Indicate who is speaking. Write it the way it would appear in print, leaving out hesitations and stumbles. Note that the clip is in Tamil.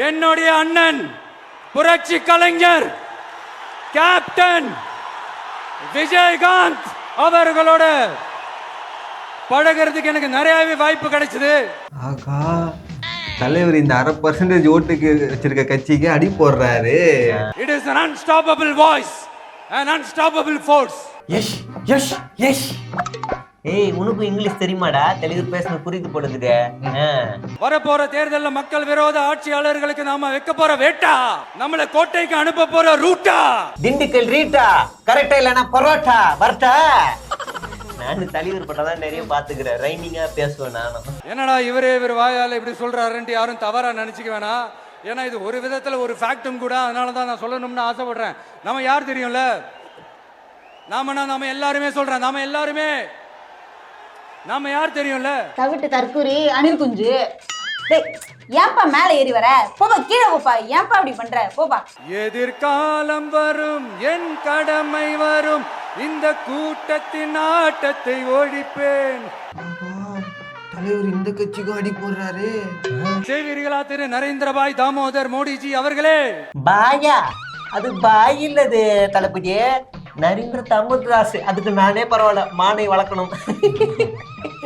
Speaker 1: என்னுடைய அண்ணன் புரட்சி கலைஞர் கேப்டன் விஜயகாந்த் அவர்களோட பழகிறதுக்கு எனக்கு நிறையவே வாய்ப்பு கிடைச்சது.
Speaker 2: ஆகா, தலைவர் இந்த 1/2% ஓட்டுக்கு வச்சிருக்க கட்சிக்கு அடி போடுறாரு.
Speaker 1: It is an unstoppable voice, an unstoppable force.
Speaker 3: Yes yes yes. ஏய், உனக்கு இங்கிலீஷ் தெரியுமாடா? தெலுங்கு பேச புரியுது போடுதுங்க.
Speaker 1: வரப்போற தேர்தல்ல மக்கள் விரோத ஆட்சியாளர்களுக்கு நாம வைக்க போற வேட்டா, நம்மள கோட்டைக்கு அனுப்ப போற ரூட்டா.
Speaker 3: திண்டுக்கல் ரீட்டா கரெக்டா இல்லனா பரோட்டா வரட்டா. நான் தலைவர் பட்டதான் நிறைய பாத்துக்கிறேன், ரைமிங்கா பேசுவேன் நானும்.
Speaker 1: என்னடா இவர் வாயால இப்படி சொல்றாருன்ட்டு யாரும் தவறா நினைச்சுக்க வேணாம். ஏன்னா இது ஒரு விதத்துல ஒரு ஃபேக்டும் கூட. அதனாலதான் நான் சொல்லணும்னு ஆசைப்படுறேன். நம்ம யார் தெரியும்ல? நாம எல்லாருமே சொல்றேன். நாம யார் தெரியும்ல?
Speaker 4: தவிட்டு தற்கூரி அணில் குஞ்சு. டேய், ஏன்பா மேல ஏறி வர? போப்பா கீழே போப்பா. ஏன்பா அப்படி பண்ற? போப்பா.
Speaker 1: எதிர்காலம் வரும், என் கடமை வரும், இந்த கூட்டத்தின் ஆட்டத்தை ஒழிப்பேன்.
Speaker 2: தலைவர் இந்த கட்சிக்கும் அடி போடுறாரு.
Speaker 1: செய்வீர்களா திரு நரேந்திரபாய் தாமோதர் மோடிஜி அவர்களே?
Speaker 3: பாயா, அது பாய் இல்லது தளபதி, நரேந்திர தாமோதராசு. அதுக்கு நானே பரவாயில்ல, மானை வளர்க்கணும்.